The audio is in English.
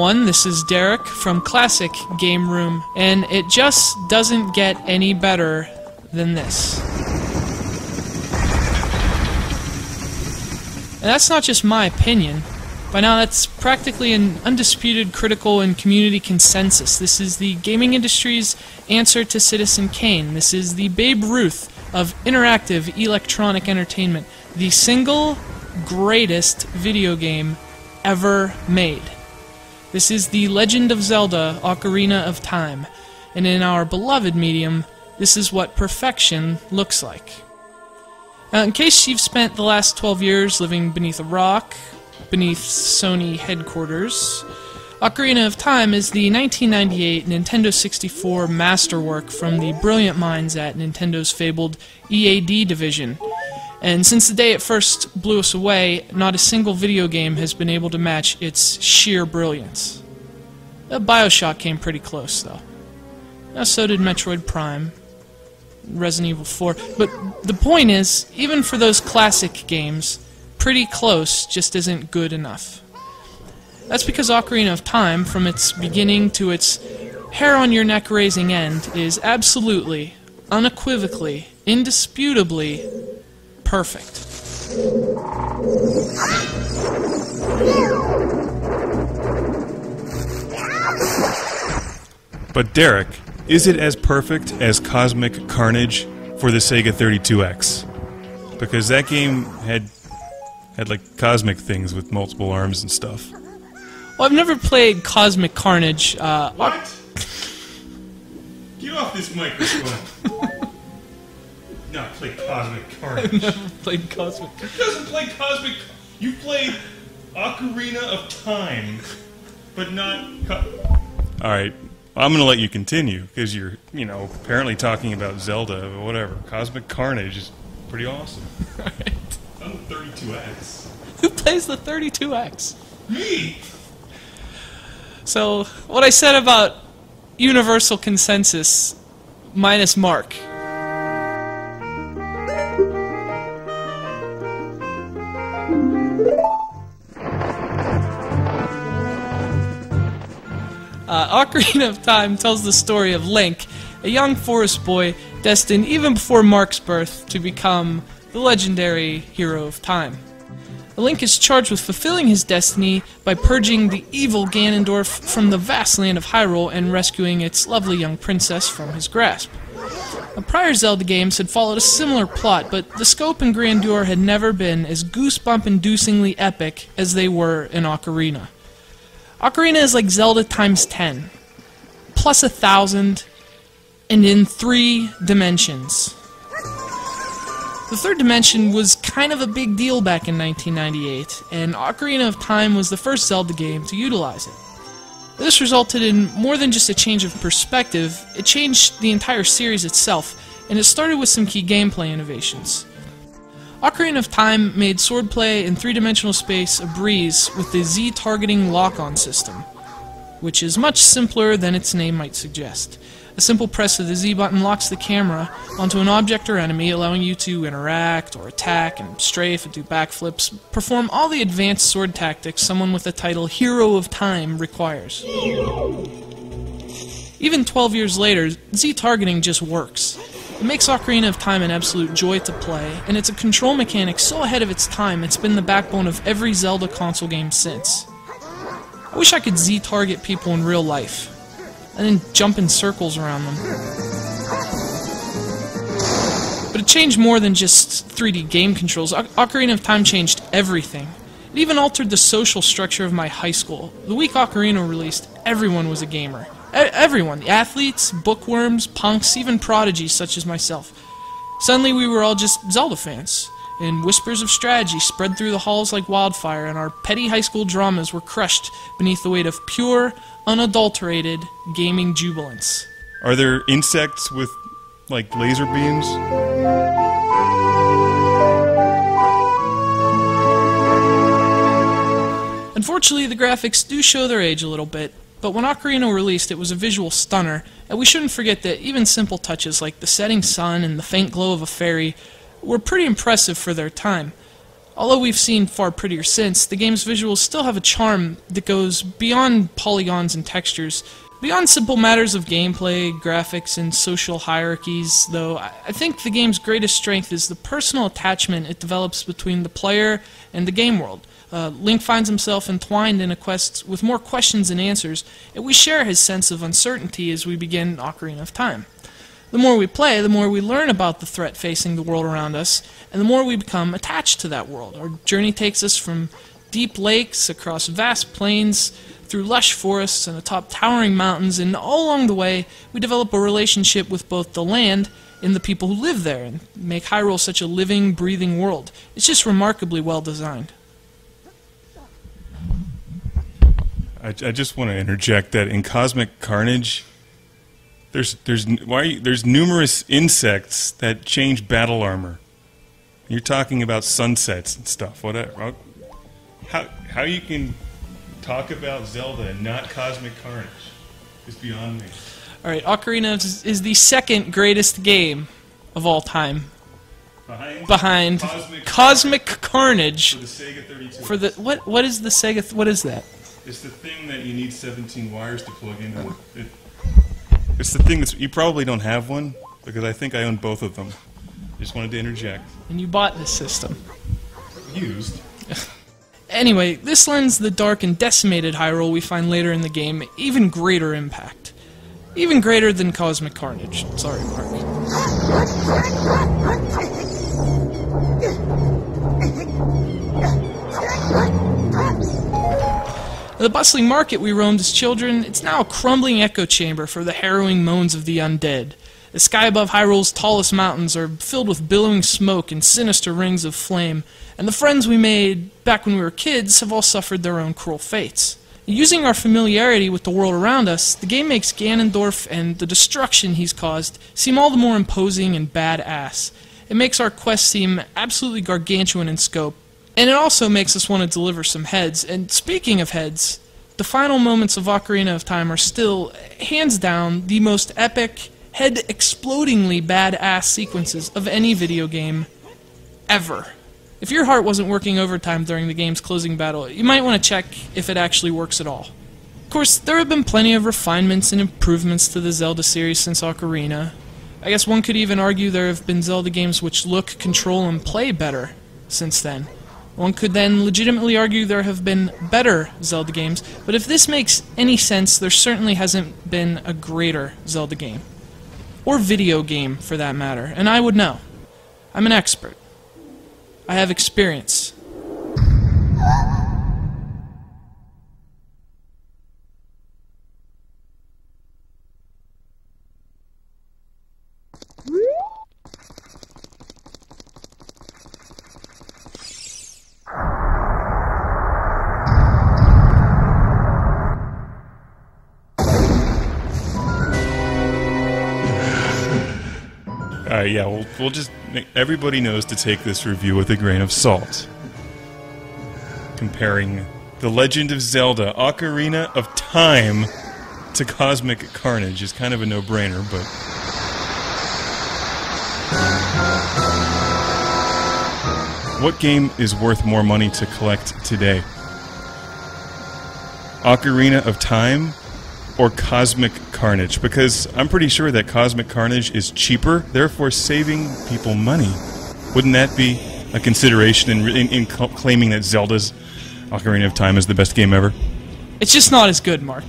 everyone, this is Derek from Classic Game Room, and it just doesn't get any better than this. And that's not just my opinion. By now that's practically an undisputed critical and community consensus. This is the gaming industry's answer to Citizen Kane. This is the Babe Ruth of interactive electronic entertainment. The single greatest video game ever made. This is the Legend of Zelda, Ocarina of Time. And in our beloved medium, this is what perfection looks like. Now, in case you've spent the last 12 years living beneath a rock, beneath Sony headquarters, Ocarina of Time is the 1998 Nintendo 64 masterwork from the brilliant minds at Nintendo's fabled EAD division. And since the day it first blew us away, not a single video game has been able to match its sheer brilliance. BioShock came pretty close, though. Now, so did Metroid Prime, Resident Evil 4. But the point is, even for those classic games, pretty close just isn't good enough. That's because Ocarina of Time, from its beginning to its hair-on-your-neck-raising end, is absolutely, unequivocally, indisputably perfect. But Derek, is it as perfect as Cosmic Carnage for the Sega 32X? Because that game had like cosmic things with multiple arms and stuff. Well, I've never played Cosmic Carnage. What? Get off this microphone. Not play Cosmic Carnage. I've never played Cosmic. Who doesn't play Cosmic? You played Ocarina of Time, but not. All right, I'm gonna let you continue because you're, apparently talking about Zelda or whatever. Cosmic Carnage is pretty awesome. Right. On the 32X. Who plays the 32X? Me. So, what I said about universal consensus minus Mark. Ocarina of Time tells the story of Link, a young forest boy destined even before Mark's birth to become the legendary hero of time. Link is charged with fulfilling his destiny by purging the evil Ganondorf from the vast land of Hyrule and rescuing its lovely young princess from his grasp. The prior Zelda games had followed a similar plot, but the scope and grandeur had never been as goosebump-inducingly epic as they were in Ocarina. Ocarina is like Zelda times 10, plus 1,000, and in 3 dimensions. The third dimension was kind of a big deal back in 1998, and Ocarina of Time was the first Zelda game to utilize it. This resulted in more than just a change of perspective, it changed the entire series itself, and it started with some key gameplay innovations. Ocarina of Time made swordplay in 3-dimensional space a breeze with the Z-targeting lock-on system, which is much simpler than its name might suggest. A simple press of the Z button locks the camera onto an object or enemy, allowing you to interact or attack and strafe and do backflips, perform all the advanced sword tactics someone with the title Hero of Time requires. Even 12 years later, Z-targeting just works. It makes Ocarina of Time an absolute joy to play, and it's a control mechanic so ahead of its time it's been the backbone of every Zelda console game since. I wish I could Z-target people in real life, and then jump in circles around them. But it changed more than just 3D game controls. Ocarina of Time changed everything. It even altered the social structure of my high school. The week Ocarina released, everyone was a gamer. Everyone. The athletes, bookworms, punks, even prodigies such as myself. Suddenly we were all just Zelda fans, and whispers of strategy spread through the halls like wildfire, and our petty high school dramas were crushed beneath the weight of pure, unadulterated gaming jubilance. Are there insects with, like, laser beams? Unfortunately, the graphics do show their age a little bit, but when Ocarina released, it was a visual stunner, and we shouldn't forget that even simple touches like the setting sun and the faint glow of a fairy were pretty impressive for their time. Although we've seen far prettier since, the game's visuals still have a charm that goes beyond polygons and textures. Beyond simple matters of gameplay, graphics, and social hierarchies, though, I think the game's greatest strength is the personal attachment it develops between the player and the game world. Link finds himself entwined in a quest with more questions than answers, and we share his sense of uncertainty as we begin Ocarina of Time. The more we play, the more we learn about the threat facing the world around us, and the more we become attached to that world. Our journey takes us from deep lakes, across vast plains, through lush forests and atop towering mountains, and all along the way, we develop a relationship with both the land and the people who live there, and make Hyrule such a living, breathing world. It's just remarkably well designed. I just want to interject that in Cosmic Carnage, there's numerous insects that change battle armor. You're talking about sunsets and stuff. Whatever. How you can talk about Zelda and not Cosmic Carnage is beyond me. Alright, Ocarina is the second greatest game of all time. Behind Cosmic Carnage. For the Sega 32. For the what is the Sega? What is that? It's the thing that you need 17 wires to plug into. It's the thing you probably don't have one, because I think I own both of them. Just wanted to interject. And you bought this system. Used. Anyway, this lends the dark and decimated Hyrule we find later in the game even greater impact. Even greater than Cosmic Carnage. Sorry, Mark. The bustling market we roamed as children, it's now a crumbling echo chamber for the harrowing moans of the undead. The sky above Hyrule's tallest mountains are filled with billowing smoke and sinister rings of flame, and the friends we made back when we were kids have all suffered their own cruel fates. Using our familiarity with the world around us, the game makes Ganondorf and the destruction he's caused seem all the more imposing and badass. It makes our quest seem absolutely gargantuan in scope, and it also makes us want to deliver some heads. And speaking of heads, the final moments of Ocarina of Time are still, hands down, the most epic, head-explodingly badass sequences of any video game ever. If your heart wasn't working overtime during the game's closing battle, you might want to check if it actually works at all. Of course, there have been plenty of refinements and improvements to the Zelda series since Ocarina. I guess one could even argue there have been Zelda games which look, control, and play better since then. One could then legitimately argue there have been better Zelda games, but if this makes any sense, there certainly hasn't been a greater Zelda game. Or video game, for that matter, and I would know. I'm an expert. I have experience. Yeah, we'll just make everybody knows to take this review with a grain of salt. Comparing The Legend of Zelda, Ocarina of Time, to Cosmic Carnage is kind of a no-brainer, but... What game is worth more money to collect today? Ocarina of Time or Cosmic Carnage? Because I'm pretty sure that Cosmic Carnage is cheaper, therefore saving people money. Wouldn't that be a consideration in claiming that Zelda's Ocarina of Time is the best game ever? It's just not as good, Mark.